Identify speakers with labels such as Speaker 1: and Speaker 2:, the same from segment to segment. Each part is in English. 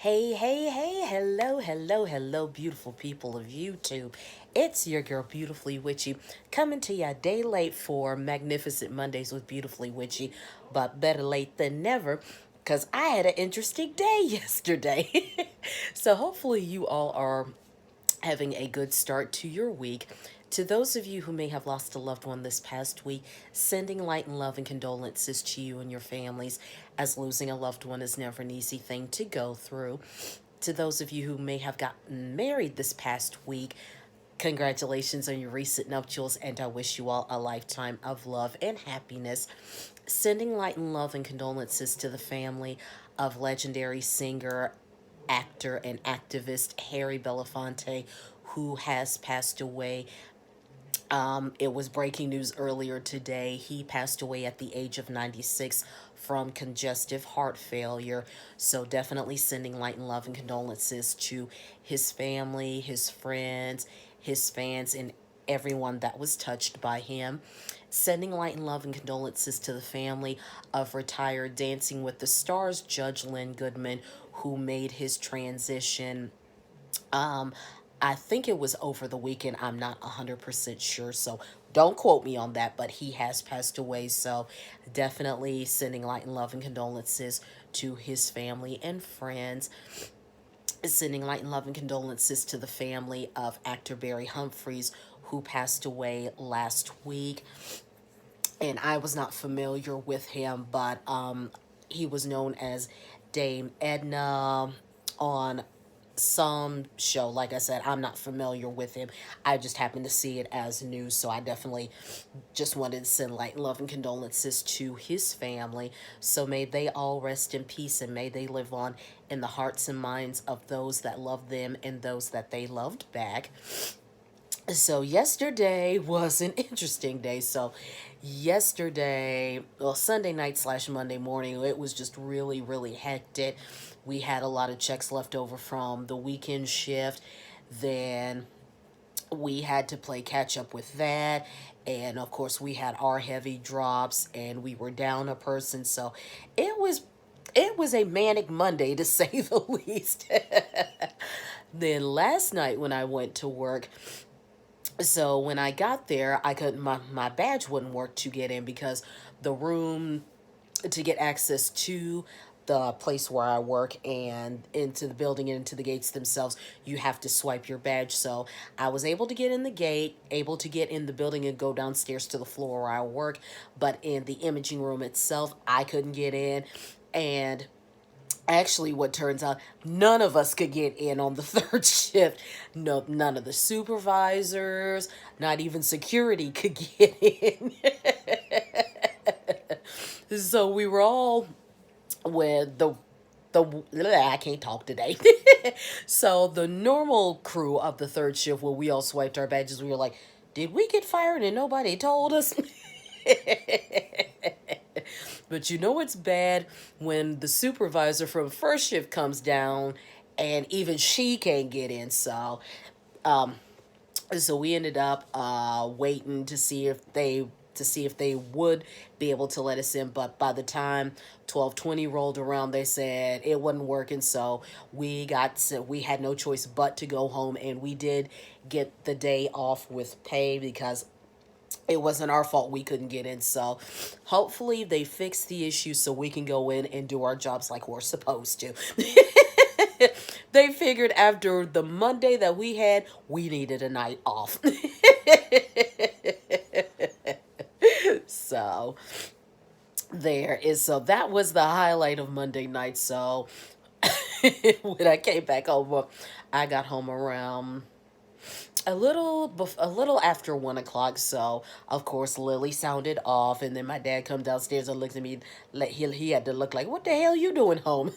Speaker 1: Hey, hey, hey, hello, hello, hello, beautiful people of YouTube. It's your girl, Beautifully Witchy, coming to ya a day late for Magnificent Mondays with Beautifully Witchy, but better late than never, because I had an interesting day yesterday. So hopefully you all are having a good start to your week. To those of you who may have lost a loved one this past week, sending light and love and condolences to you and your families, as losing a loved one is never an easy thing to go through. To those of you who may have gotten married this past week, congratulations on your recent nuptials, and I wish you all a lifetime of love and happiness. Sending light and love and condolences to the family of legendary singer, actor, and activist Harry Belafonte, who has passed away. It was breaking news earlier today. He passed away at the age of 96 from congestive heart failure. So definitely sending light and love and condolences to his family, his friends, his fans, and everyone that was touched by him. Sending light and love and condolences to the family of retired Dancing with the Stars Judge Lynn Goodman, who made his transition. Um, I think it was over the weekend. I'm not 100% sure, so don't quote me on that, but he has passed away. So definitely sending light and love and condolences to his family and friends. Sending light and love and condolences to the family of actor Barry Humphries, who passed away last week. And I was not familiar with him, but he was known as Dame Edna on some show. Like I said, I'm not familiar with him. I just happened to see it as news, so I definitely just wanted to send light, love, and condolences to his family. So may they all rest in peace, and may they live on in the hearts and minds of those that love them and those that they loved back. So yesterday was an interesting day. So yesterday, well, Sunday night slash Monday morning, it was just really, really hectic. We had a lot of checks left over from the weekend shift. Then we had to play catch up with that. And of course, we had our heavy drops and we were down a person. So it was a manic Monday to say the least. Then last night when I went to work, so when I got there, I couldn't my badge wouldn't work to get in because the room to get access to the place where I work and into the building and into the gates themselves, you have to swipe your badge. So I was able to get in the gate, able to get in the building and go downstairs to the floor where I work, but in the imaging room itself, I couldn't get in. And actually, what turns out, none of us could get in on the third shift. No, none of the supervisors, not even security could get in. So we were all with I can't talk today. So the normal crew of the third shift, where we all swiped our badges, we were like, did we get fired and nobody told us? But you know it's bad when the supervisor from first shift comes down and even she can't get in. So we ended up waiting to see if they would be able to let us in. But by the time 12:20 rolled around, they said it wasn't working. So we had no choice but to go home, and we did get the day off with pay because it wasn't our fault we couldn't get in. So hopefully they fix the issue so we can go in and do our jobs like we're supposed to. They figured after the Monday that we had, we needed a night off. So so that was the highlight of Monday night. So when I came back home, I got home around a little after 1 o'clock. So of course Lily sounded off, and then my dad come downstairs and looked at me like he had to look like, what the hell you doing home?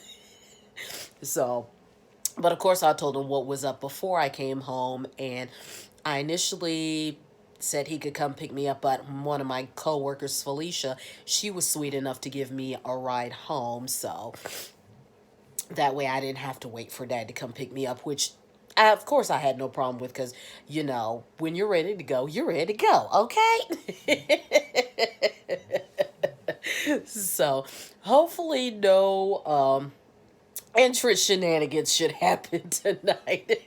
Speaker 1: So, but of course I told him what was up before I came home, and I initially said he could come pick me up, but one of my coworkers, Felicia, she was sweet enough to give me a ride home. So that way I didn't have to wait for dad to come pick me up, which of course I had no problem with, because when you're ready to go, you're ready to go, okay? So hopefully no entrance shenanigans should happen tonight.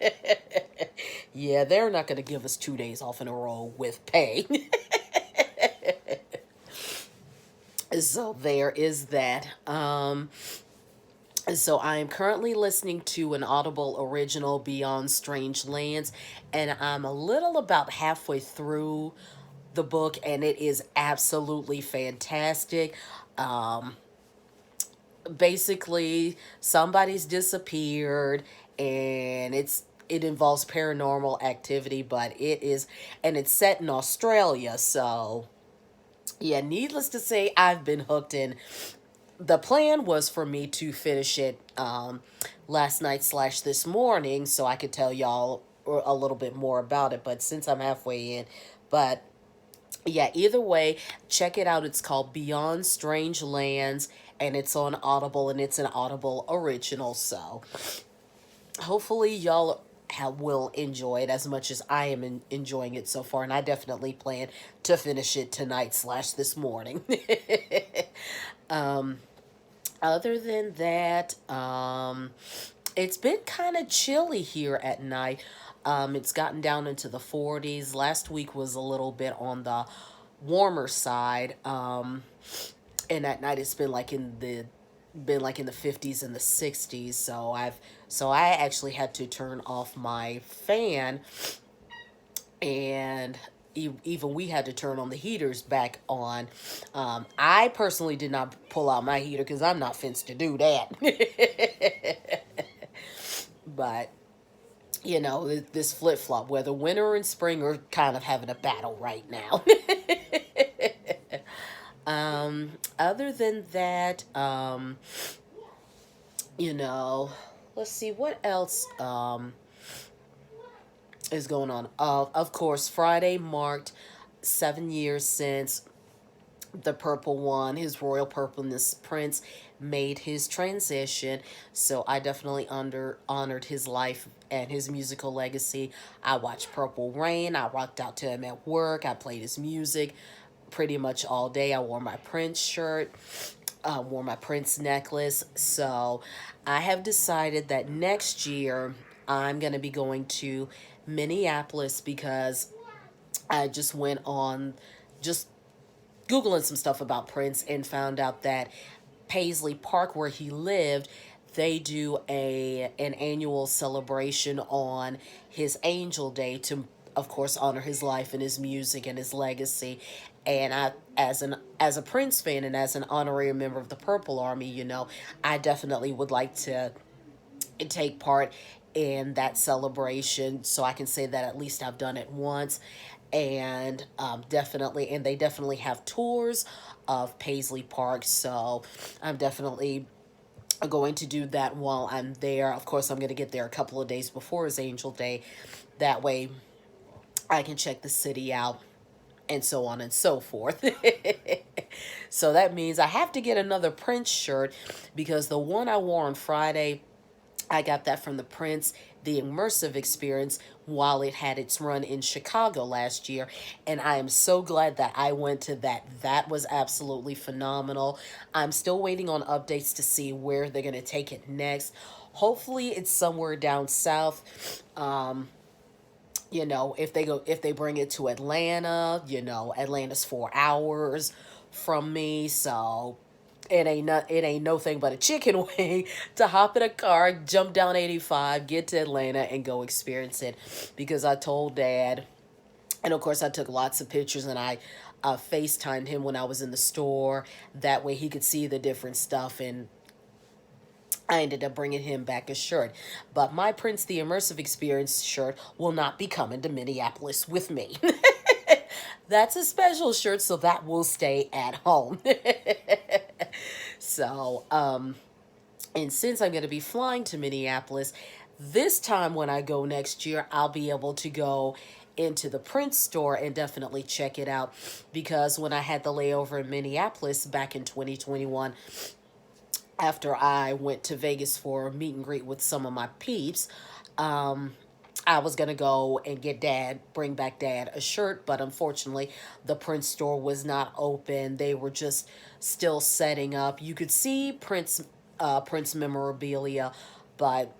Speaker 1: Yeah, they're not going to give us 2 days off in a row with pay. So there is that. So I am currently listening to an Audible original, Beyond Strange Lands, and I'm a little about halfway through the book, and it is absolutely fantastic. Um, Basically, somebody's disappeared, and it involves paranormal activity, but it is, and it's set in Australia. So yeah, needless to say, I've been hooked in. The plan was for me to finish it last night slash this morning so I could tell y'all a little bit more about it. But since I'm halfway in, but yeah, either way, check it out. It's called Beyond Strange Lands, and it's on Audible, and it's an Audible original. So hopefully y'all will enjoy it as much as I am enjoying it so far, and I definitely plan to finish it tonight slash this morning. Other than that, it's been kind of chilly here at night. It's gotten down into the 40s. Last week was a little bit on the warmer side. And at night it's been like in the 50s and the 60s. So I actually had to turn off my fan, and even we had to turn on the heaters back on. I personally did not pull out my heater because I'm not fenced to do that. But this flip flop, whether winter and spring are kind of having a battle right now. Other than that, you know, let's see what else is going on. Of course, Friday marked 7 years since the Purple One, his royal purpleness prince, made his transition. So I definitely honored his life and his musical legacy. I watched Purple Rain. I rocked out to him at work. I played his music pretty much all day. I wore my Prince shirt, wore my Prince necklace. So I have decided that next year I'm going to be going to Minneapolis because I just went on just Googling some stuff about Prince and found out that Paisley Park, where he lived, they do an annual celebration on his Angel Day to, of course, honor his life and his music and his legacy. And I, as a Prince fan and as an honorary member of the Purple Army, I definitely would like to take part in that celebration, so I can say that at least I've done it once. And they definitely have tours of Paisley Park, so I'm definitely going to do that while I'm there. Of course, I'm going to get there a couple of days before his Angel Day. That way I can check the city out and so on and so forth. So that means I have to get another Prince shirt because the one I wore on Friday, I got that from the Prince, the immersive experience, while it had its run in Chicago last year. And I am so glad that I went to that. That was absolutely phenomenal. I'm still waiting on updates to see where they're going to take it next. Hopefully it's somewhere down south. If they bring it to Atlanta, Atlanta's 4 hours from me, so it ain't no thing but a chicken wing to hop in a car, jump down 85, get to Atlanta, and go experience it. Because I told Dad, and of course I took lots of pictures, and I FaceTimed him when I was in the store. That way he could see the different stuff, and I ended up bringing him back a shirt. But my Prince the Immersive Experience shirt will not be coming to Minneapolis with me. That's a special shirt, so that will stay at home. So, and since I'm going to be flying to Minneapolis, this time when I go next year, I'll be able to go into the Prince store and definitely check it out. Because when I had the layover in Minneapolis back in 2021, after I went to Vegas for a meet and greet with some of my peeps, I was going to go and bring back Dad a shirt, but unfortunately, the Prince store was not open. They were just still setting up. You could see Prince Prince memorabilia, but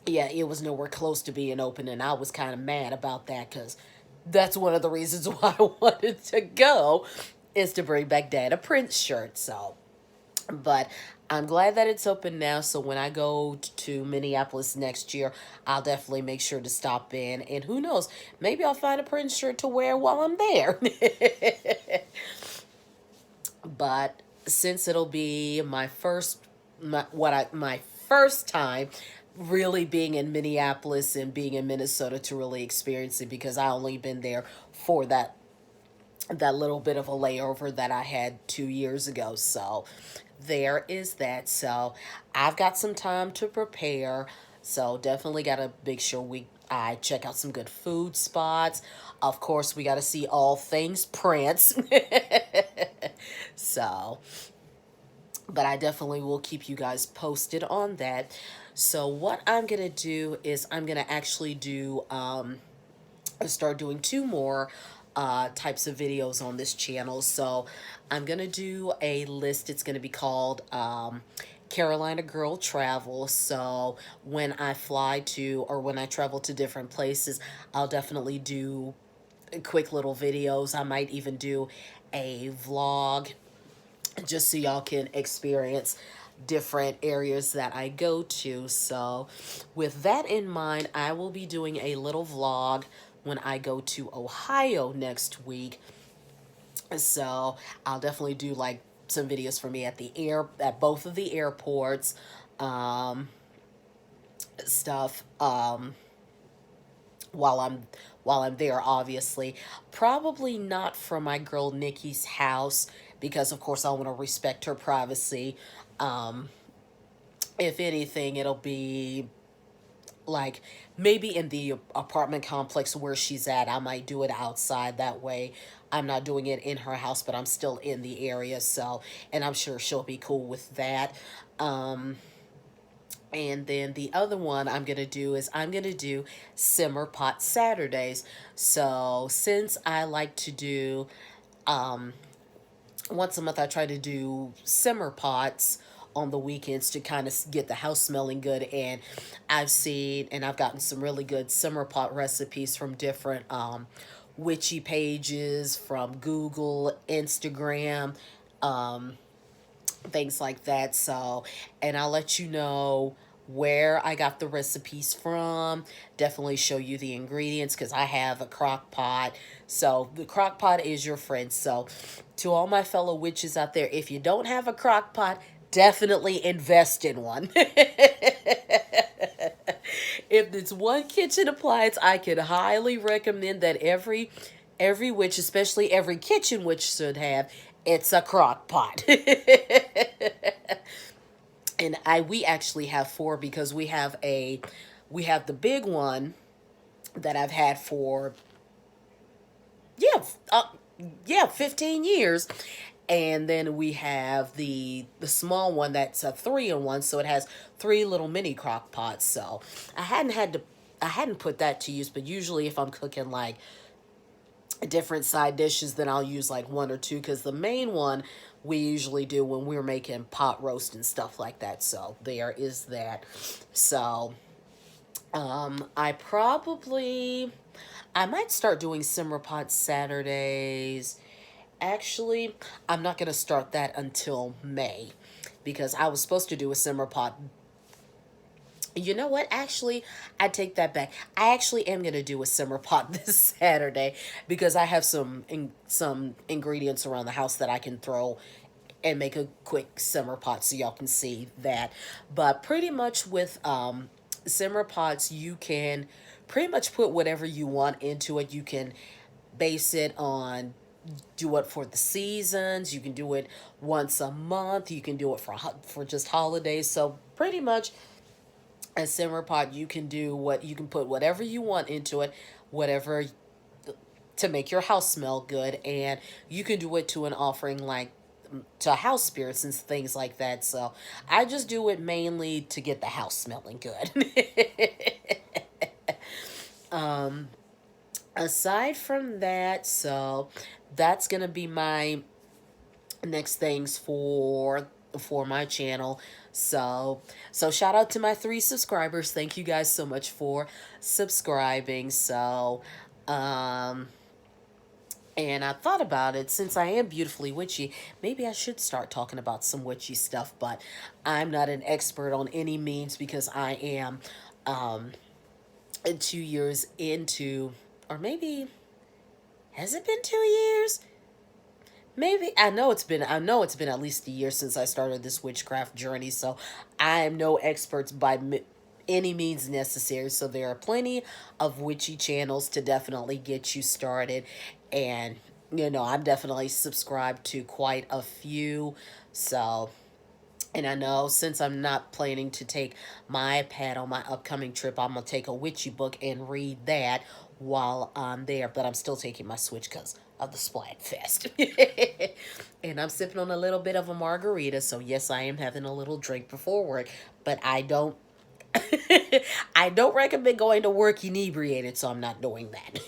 Speaker 1: yeah, it was nowhere close to being open, and I was kind of mad about that because that's one of the reasons why I wanted to go is to bring back Dad a Prince shirt. So, but I'm glad that it's open now. So when I go to Minneapolis next year, I'll definitely make sure to stop in. And who knows, maybe I'll find a Prince shirt to wear while I'm there. But since it'll be my first my first time really being in Minneapolis and being in Minnesota to really experience it, because I only been there for that little bit of a layover that I had 2 years ago. So there is that. So I've got some time to prepare. So definitely got to make sure I check out some good food spots. Of course, we got to see all things Prince. So, but I definitely will keep you guys posted on that. So what I'm gonna do is I'm gonna actually do start doing two more types of videos on this channel. So I'm gonna do a list. It's gonna be called Carolina Girl Travel. So when I fly to, or when I travel to different places, I'll definitely do quick little videos. I might even do a vlog just so y'all can experience different areas that I go to. So with that in mind, I will be doing a little vlog when I go to Ohio next week. So I'll definitely do like some videos for me at both of the airports, um, stuff, while I'm there, obviously. Probably not from my girl Nikki's house, because of course I want to respect her privacy. Um, if anything, it'll be like maybe in the apartment complex where she's at. I might do it outside, that way I'm not doing it in her house, but I'm still in the area. So, and I'm sure she'll be cool with that. Um, and then the other one I'm going to do is I'm going to do Simmer Pot Saturdays. So since I like to do, um, once a month, I try to do simmer pots on the weekends to kind of get the house smelling good. And I've seen and I've gotten some really good simmer pot recipes from different witchy pages, from Google, Instagram, um, things like that. So, and I'll let you know where I got the recipes from. Definitely show you the ingredients, because I have a crock pot. So the crock pot is your friend. So to all my fellow witches out there, if you don't have a crock pot, definitely invest in one. If it's one kitchen appliance, I can highly recommend that every witch, especially every kitchen witch, should have. It's a crock pot. And we actually have four, because we have the big one that I've had for, yeah, yeah, 15 years. And then we have the small one that's a 3-in-1, so it has three little mini crock pots. So I hadn't put that to use, but usually if I'm cooking like different side dishes, then I'll use like one or two, because the main one we usually do when we're making pot roast and stuff like that. So there is that. So I might start doing simmer pot Saturdays. Actually, I'm not going to start that until May, because I was supposed to do a simmer pot. You know what? Actually, I take that back. I actually am gonna do a simmer pot this Saturday, because I have some ingredients around the house that I can throw and make a quick simmer pot, so y'all can see that. But pretty much with simmer pots, you can pretty much put whatever you want into it. You can base it on, do it for the seasons. You can do it once a month. You can do it for just holidays. So pretty much a simmer pot, you can do what you can put whatever you want into it, whatever to make your house smell good. And you can do it to an offering, like to house spirits and things like that. So I just do it mainly to get the house smelling good. um Aside from that, so that's gonna be my next things for for my channel. So shout out to my 3 subscribers. Thank you guys so much for subscribing. Um and I thought about it, since I am beautifully witchy, maybe I should start talking about some witchy stuff, but I'm not an expert on any means because I am um 2 years into, or maybe, has it been 2 years? Maybe. I know it's been at least a year since I started this witchcraft journey, so I am no experts by any means necessary. So there are plenty of witchy channels to definitely get you started, and I'm definitely subscribed to quite a few. So, and I know, since I'm not planning to take my iPad on my upcoming trip, I'm going to take a witchy book and read that while I'm there. But I'm still taking my Switch because of the Splatfest. And I'm sipping on a little bit of a margarita. So, yes, I am having a little drink before work. But I don't. I don't recommend going to work inebriated, so I'm not doing that.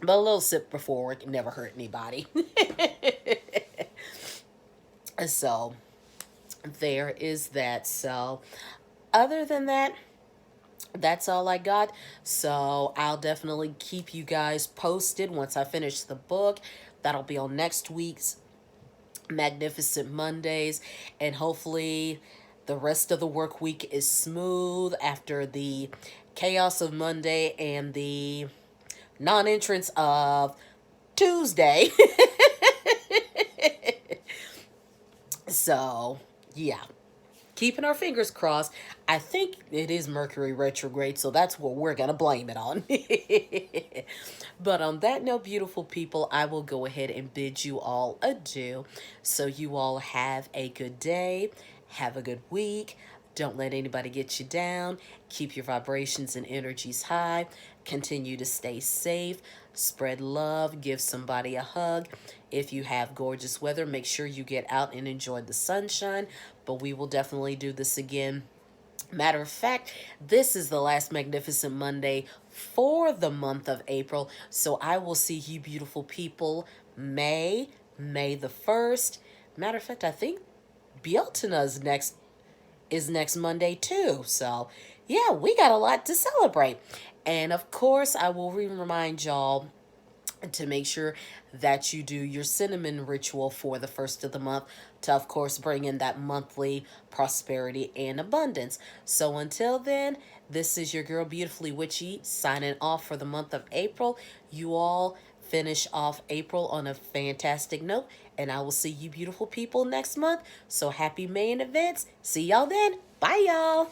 Speaker 1: But a little sip before work never hurt anybody. So there is that. So other than that, that's all I got. So I'll definitely keep you guys posted once I finish the book. That'll be on next week's Magnificent Mondays. And hopefully the rest of the work week is smooth after the chaos of Monday and the non-entrance of Tuesday. So, yeah, keeping our fingers crossed. I think it is Mercury retrograde, so that's what we're going to blame it on. But on that note, beautiful people, I will go ahead and bid you all adieu. So you all have a good day. Have a good week. Don't let anybody get you down. Keep your vibrations and energies high. Continue to stay safe. Spread love. Give somebody a hug. If you have gorgeous weather, make sure you get out and enjoy the sunshine. But we will definitely do this again. Matter of fact, this is the last Magnificent Monday for the month of April. So I will see you beautiful people May the 1st. Matter of fact, I think Beeltana's next Monday too. So yeah, we got a lot to celebrate. And of course, I will remind y'all to make sure that you do your cinnamon ritual for the first of the month to, of course, bring in that monthly prosperity and abundance. So until then, this is your girl Beautifully Witchy signing off for the month of April. You all finish off April on a fantastic note, and I will see you beautiful people next month. So happy May in advance. See y'all then. Bye, y'all.